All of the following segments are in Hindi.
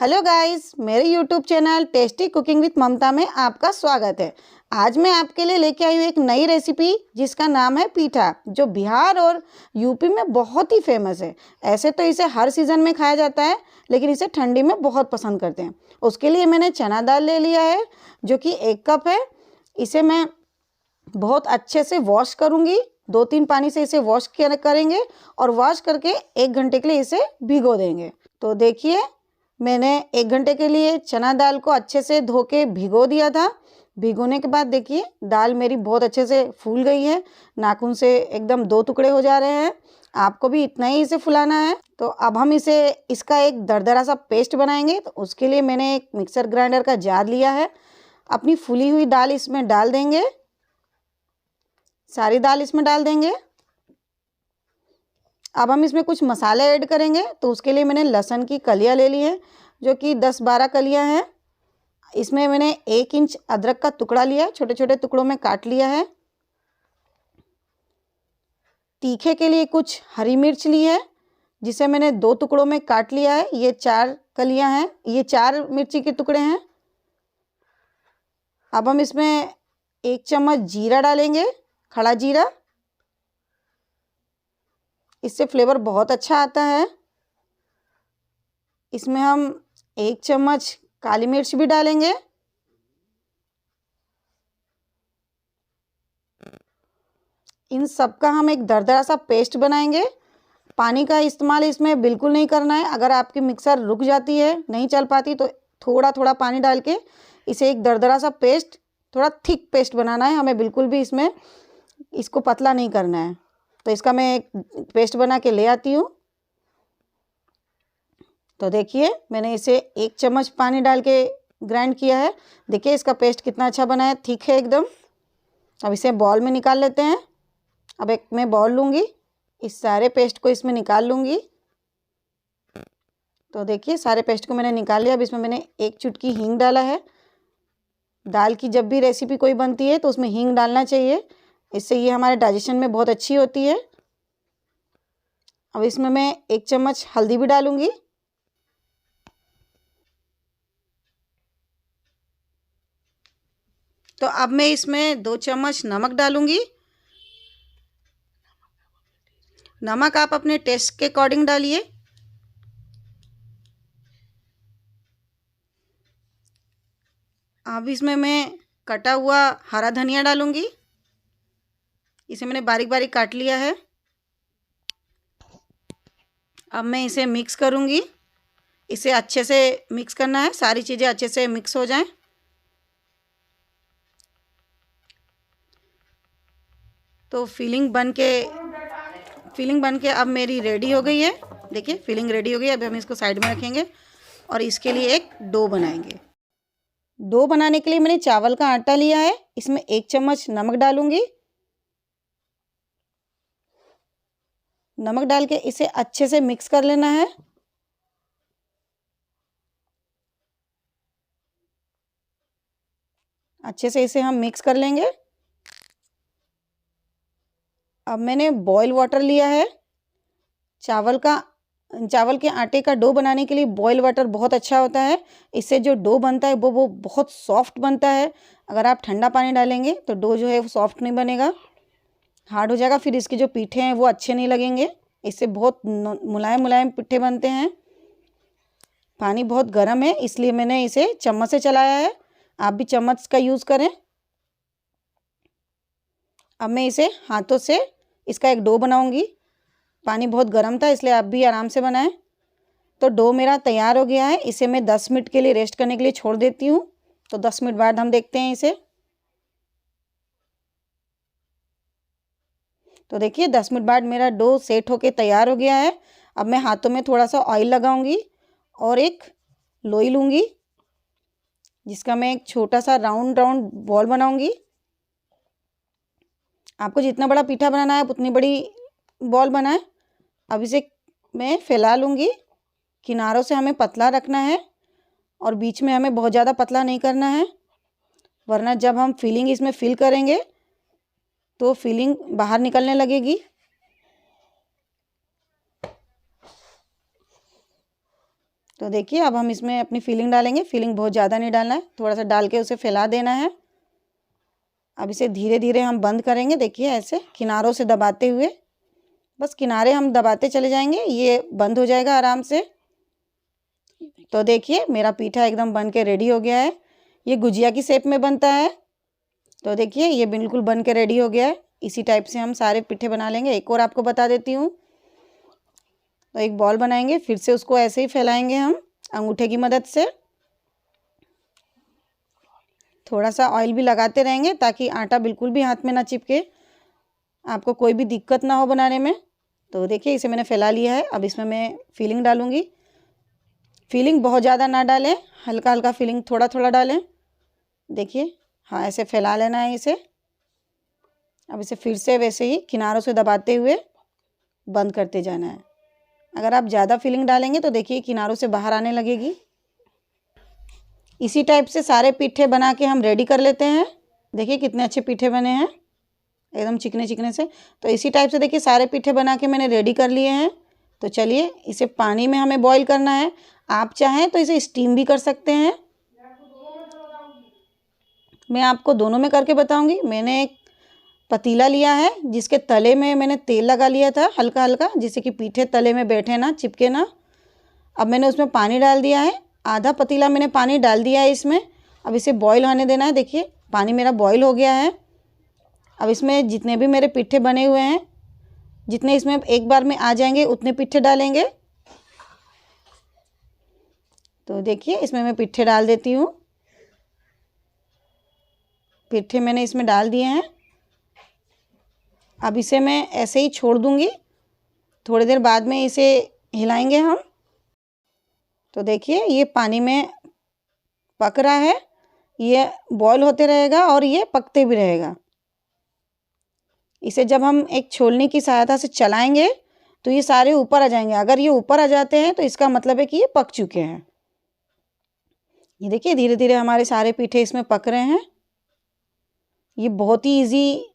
हेलो गाइस, मेरे YouTube channel tasty cooking with Mamta में आपका स्वागत है। आज मैं आपके लिए लेके आई हूँ एक नई रेसिपी जिसका नाम है पीठा, जो बिहार और यूपी में बहुत ही फेमस है। ऐसे तो इसे हर सीज़न में खाया जाता है, लेकिन इसे ठंडी में बहुत पसंद करते हैं। उसके लिए मैंने चना दाल ले लिया है, जो कि 1 कप है। इसे मैं बहुत अच्छे से वॉश करूँगी। 2-3 पानी से इसे वॉश करेंगे और वॉश करके 1 घंटे के लिए इसे भिगो देंगे। तो देखिए, मैंने 1 घंटे के लिए चना दाल को अच्छे से धो के भिगो दिया था। भिगोने के बाद देखिए, दाल मेरी बहुत अच्छे से फूल गई है। नाखून से एकदम 2 टुकड़े हो जा रहे हैं। आपको भी इतना ही इसे फुलाना है। तो अब हम इसका एक दरदरा सा पेस्ट बनाएंगे। तो उसके लिए मैंने एक मिक्सर ग्राइंडर का जार लिया है। अपनी फूली हुई दाल इसमें डाल देंगे। सारी दाल इसमें डाल देंगे। अब हम इसमें कुछ मसाले ऐड करेंगे। तो उसके लिए मैंने लहसुन की कलियां ले ली हैं, जो कि 10-12 कलियां हैं। इसमें मैंने 1 इंच अदरक का टुकड़ा लिया है, छोटे छोटे टुकड़ों में काट लिया है। तीखे के लिए कुछ हरी मिर्च ली है, जिसे मैंने 2 टुकड़ों में काट लिया है। ये 4 कलियां हैं, ये 4 मिर्ची के टुकड़े हैं। अब हम इसमें 1 चम्मच जीरा डालेंगे, खड़ा जीरा। इससे फ्लेवर बहुत अच्छा आता है। इसमें हम 1 चम्मच काली मिर्च भी डालेंगे। इन सब का हम एक दरदरा सा पेस्ट बनाएंगे। पानी का इस्तेमाल इसमें बिल्कुल नहीं करना है। अगर आपकी मिक्सर रुक जाती है, नहीं चल पाती, तो थोड़ा थोड़ा पानी डाल के इसे एक दरदरा सा पेस्ट, थोड़ा थिक पेस्ट बनाना है हमें। बिल्कुल भी इसमें इसको पतला नहीं करना है। तो इसका मैं एक पेस्ट बना के ले आती हूँ। तो देखिए, मैंने इसे 1 चम्मच पानी डाल के ग्राइंड किया है। देखिए इसका पेस्ट कितना अच्छा बना है, थिक है एकदम। अब इसे बॉल में निकाल लेते हैं। अब एक मैं बॉल लूँगी, इस सारे पेस्ट को इसमें निकाल लूँगी। तो देखिए, सारे पेस्ट को मैंने निकाल लिया। अब इसमें मैंने 1 चुटकी हींग डाला है। दाल की जब भी रेसिपी कोई बनती है तो उसमें हींग डालना चाहिए, इससे ये हमारे डाइजेशन में बहुत अच्छी होती है। अब इसमें मैं 1 चम्मच हल्दी भी डालूँगी। तो अब मैं इसमें 2 चम्मच नमक डालूँगी। नमक आप अपने टेस्ट के अकॉर्डिंग डालिए। अब इसमें मैं कटा हुआ हरा धनिया डालूँगी। इसे मैंने बारीक बारीक काट लिया है। अब मैं इसे मिक्स करूँगी। इसे अच्छे से मिक्स करना है, सारी चीज़ें अच्छे से मिक्स हो जाएं। तो फिलिंग बन के अब मेरी रेडी हो गई है। देखिए, फिलिंग रेडी हो गई है। अब हम इसको साइड में रखेंगे और इसके लिए एक डो बनाएंगे। डो बनाने के लिए मैंने चावल का आटा लिया है। इसमें 1 चम्मच नमक डालूंगी। नमक डाल के इसे अच्छे से मिक्स कर लेना है। अच्छे से इसे हम मिक्स कर लेंगे। अब मैंने बॉयल वाटर लिया है। चावल के आटे का डो बनाने के लिए बॉयल वाटर बहुत अच्छा होता है। इससे जो डो बनता है वो बहुत सॉफ्ट बनता है। अगर आप ठंडा पानी डालेंगे तो डो जो है वो सॉफ्ट नहीं बनेगा, हार्ड हो जाएगा। फिर इसके जो पीठे हैं वो अच्छे नहीं लगेंगे। इससे बहुत मुलायम मुलायम पीठे बनते हैं। पानी बहुत गर्म है, इसलिए मैंने इसे चम्मच से चलाया है। आप भी चम्मच का यूज़ करें। अब मैं इसे हाथों से इसका एक डो बनाऊंगी। पानी बहुत गर्म था, इसलिए आप भी आराम से बनाएं। तो डो मेरा तैयार हो गया है। इसे मैं 10 मिनट के लिए रेस्ट करने के लिए छोड़ देती हूँ। तो 10 मिनट बाद हम देखते हैं इसे। तो देखिए, 10 मिनट बाद मेरा डो सेट होके तैयार हो गया है। अब मैं हाथों में थोड़ा सा ऑयल लगाऊंगी और एक लोई लूँगी, जिसका मैं एक छोटा सा राउंड राउंड बॉल बनाऊंगी। आपको जितना बड़ा पीठा बनाना है उतनी बड़ी बॉल बनाएं। अब इसे मैं फैला लूँगी। किनारों से हमें पतला रखना है और बीच में हमें बहुत ज़्यादा पतला नहीं करना है, वरना जब हम फिलिंग इसमें फिल करेंगे तो फिलिंग बाहर निकलने लगेगी। तो देखिए अब हम इसमें अपनी फिलिंग डालेंगे। फिलिंग बहुत ज़्यादा नहीं डालना है, थोड़ा सा डाल के उसे फैला देना है। अब इसे धीरे धीरे हम बंद करेंगे। देखिए ऐसे किनारों से दबाते हुए, बस किनारे हम दबाते चले जाएंगे, ये बंद हो जाएगा आराम से। तो देखिए मेरा पीठा एकदम बन के रेडी हो गया है। ये गुजिया की शेप में बनता है। तो देखिए ये बिल्कुल बन के रेडी हो गया है। इसी टाइप से हम सारे पीठे बना लेंगे। एक और आपको बता देती हूँ। तो एक बॉल बनाएंगे, फिर से उसको ऐसे ही फैलाएंगे हम अंगूठे की मदद से। थोड़ा सा ऑयल भी लगाते रहेंगे ताकि आटा बिल्कुल भी हाथ में ना चिपके, आपको कोई भी दिक्कत ना हो बनाने में। तो देखिए इसे मैंने फैला लिया है। अब इसमें मैं फिलिंग डालूँगी। फिलिंग बहुत ज़्यादा ना डालें, हल्का हल्का फिलिंग थोड़ा थोड़ा डालें। देखिए हाँ, ऐसे फैला लेना है इसे। अब इसे फिर से वैसे ही किनारों से दबाते हुए बंद करते जाना है। अगर आप ज़्यादा फिलिंग डालेंगे तो देखिए किनारों से बाहर आने लगेगी। इसी टाइप से सारे पीठे बना के हम रेडी कर लेते हैं। देखिए कितने अच्छे पीठे बने हैं, एकदम चिकने चिकने से। तो इसी टाइप से देखिए सारे पीठे बना के मैंने रेडी कर लिए हैं। तो चलिए इसे पानी में हमें बॉईल करना है। आप चाहें तो इसे स्टीम भी कर सकते हैं। मैं आपको दोनों में करके बताऊंगी। मैंने एक पतीला लिया है जिसके तले में मैंने तेल लगा लिया था हल्का हल्का, जिससे कि पीठे तले में बैठे ना, चिपके ना। अब मैंने उसमें पानी डाल दिया है, आधा पतीला मैंने पानी डाल दिया है इसमें। अब इसे बॉईल होने देना है। देखिए पानी मेरा बॉईल हो गया है। अब इसमें जितने भी मेरे पिट्ठे बने हुए हैं, जितने इसमें एक बार में आ जाएंगे उतने पिट्ठे डालेंगे। तो देखिए इसमें मैं पिट्ठे डाल देती हूँ। पिट्ठे मैंने इसमें डाल दिए हैं। अब इसे मैं ऐसे ही छोड़ दूँगी, थोड़ी देर बाद में इसे हिलाएंगे हम। तो देखिए ये पानी में पक रहा है, ये बॉईल होते रहेगा और ये पकते भी रहेगा। इसे जब हम एक छोलनी की सहायता से चलाएंगे तो ये सारे ऊपर आ जाएंगे। अगर ये ऊपर आ जाते हैं तो इसका मतलब है कि ये पक चुके हैं। ये देखिए धीरे धीरे हमारे सारे पीठे इसमें पक रहे हैं। ये बहुत ही इजी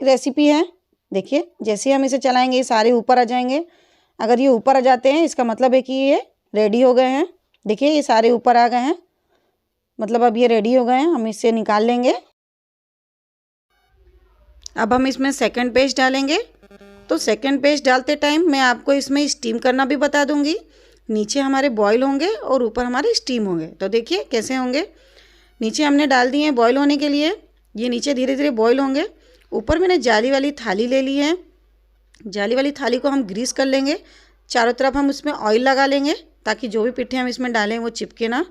रेसिपी है। देखिए जैसे हम इसे चलाएंगे ये सारे ऊपर आ जाएंगे। अगर ये ऊपर आ जाते हैं इसका मतलब है कि ये रेडी हो गए हैं। देखिए ये सारे ऊपर आ गए हैं, मतलब अब ये रेडी हो गए हैं। हम इसे निकाल लेंगे। अब हम इसमें सेकंड पेस्ट डालेंगे। तो सेकंड पेस्ट डालते टाइम मैं आपको इसमें स्टीम करना भी बता दूंगी। नीचे हमारे बॉईल होंगे और ऊपर हमारे स्टीम होंगे। तो देखिए कैसे होंगे। नीचे हमने डाल दिए हैं बॉईल होने के लिए, ये नीचे धीरे धीरे बॉईल होंगे। ऊपर मैंने जाली वाली थाली ले ली है। जाली वाली थाली को हम ग्रीस कर लेंगे। चारों तरफ हम उसमें ऑयल लगा लेंगे ताकि जो भी पिट्ठे हम इसमें डालें वो चिपके ना।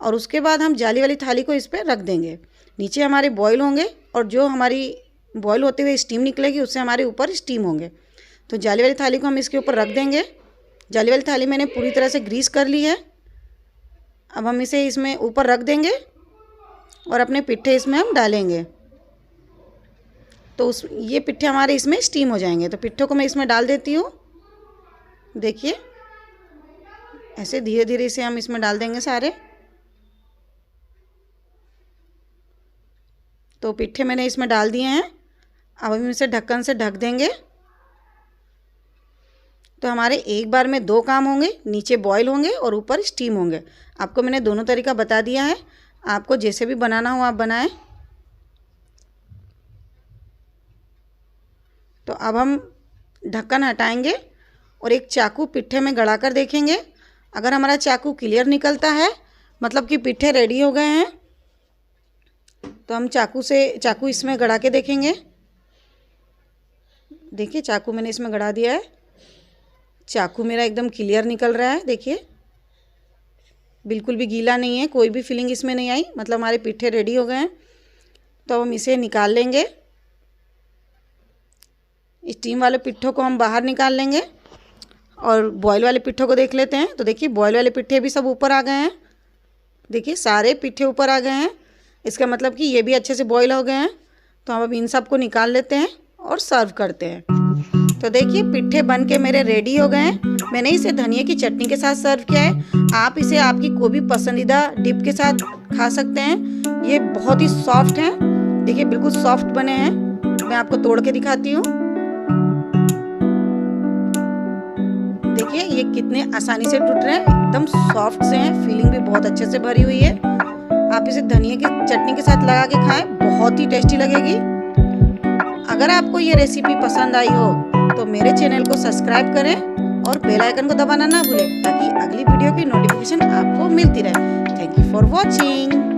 और उसके बाद हम जाली वाली थाली को इस पर रख देंगे। नीचे हमारे बॉईल होंगे और जो हमारी बॉईल होते हुए स्टीम निकलेगी उससे हमारे ऊपर स्टीम होंगे। तो जाली वाली थाली को हम इसके ऊपर रख देंगे। जाली वाली थाली मैंने पूरी तरह से ग्रीस कर ली है। अब हम इसे इसमें ऊपर रख देंगे और अपने पिट्ठे इसमें हम डालेंगे। तो ये पिट्ठे हमारे इसमें स्टीम हो जाएंगे। तो पिट्ठों को मैं इसमें डाल देती हूँ। देखिए ऐसे धीरे धीरे इसे हम इसमें डाल देंगे सारे। तो पिट्ठे मैंने इसमें डाल दिए हैं। अब हम इसे ढक्कन से ढक देंगे। तो हमारे एक बार में दो काम होंगे, नीचे बॉईल होंगे और ऊपर स्टीम होंगे। आपको मैंने दोनों तरीका बता दिया है, आपको जैसे भी बनाना हो आप बनाएं। तो अब हम ढक्कन हटाएंगे और एक चाकू पिट्ठे में गड़ा कर देखेंगे। अगर हमारा चाकू क्लियर निकलता है मतलब कि पिट्ठे रेडी हो गए हैं। तो हम चाकू इसमें गड़ा के देखेंगे। देखिए चाकू मैंने इसमें गड़ा दिया है। चाकू मेरा एकदम क्लियर निकल रहा है। देखिए बिल्कुल भी गीला नहीं है, कोई भी फीलिंग इसमें नहीं आई, मतलब हमारे पिट्ठे रेडी हो गए हैं। तो हम इसे निकाल लेंगे। स्टीम वाले पिट्ठों को हम बाहर निकाल लेंगे और बॉयल वाले पिट्ठों को देख लेते हैं। तो देखिए बॉयल वाले पिट्ठे भी सब ऊपर आ गए हैं। देखिए सारे पिट्ठे ऊपर आ गए हैं, इसका मतलब कि ये भी अच्छे से बॉयल हो गए हैं। तो हम अब इन सब को निकाल लेते हैं और सर्व करते हैं। तो देखिए पिट्ठे बन के मेरे रेडी हो गए हैं। मैंने इसे धनिया की चटनी के साथ सर्व किया है। आप इसे आपकी कोई भी पसंदीदा डिप के साथ खा सकते हैं। ये बहुत ही सॉफ्ट हैं। देखिए बिल्कुल सॉफ्ट बने हैं। मैं आपको तोड़ के दिखाती हूँ। देखिए ये कितने आसानी से टूट रहे हैं। एकदम सॉफ्ट से हैं, फीलिंग भी बहुत अच्छे से भरी हुई है। आप इसे धनिया की चटनी के साथ लगा के खाएं, बहुत ही टेस्टी लगेगी। अगर आपको ये रेसिपी पसंद आई हो तो मेरे चैनल को सब्सक्राइब करें और बेल आइकन को दबाना ना भूलें, ताकि अगली वीडियो की नोटिफिकेशन आपको मिलती रहे। Thank you for watching.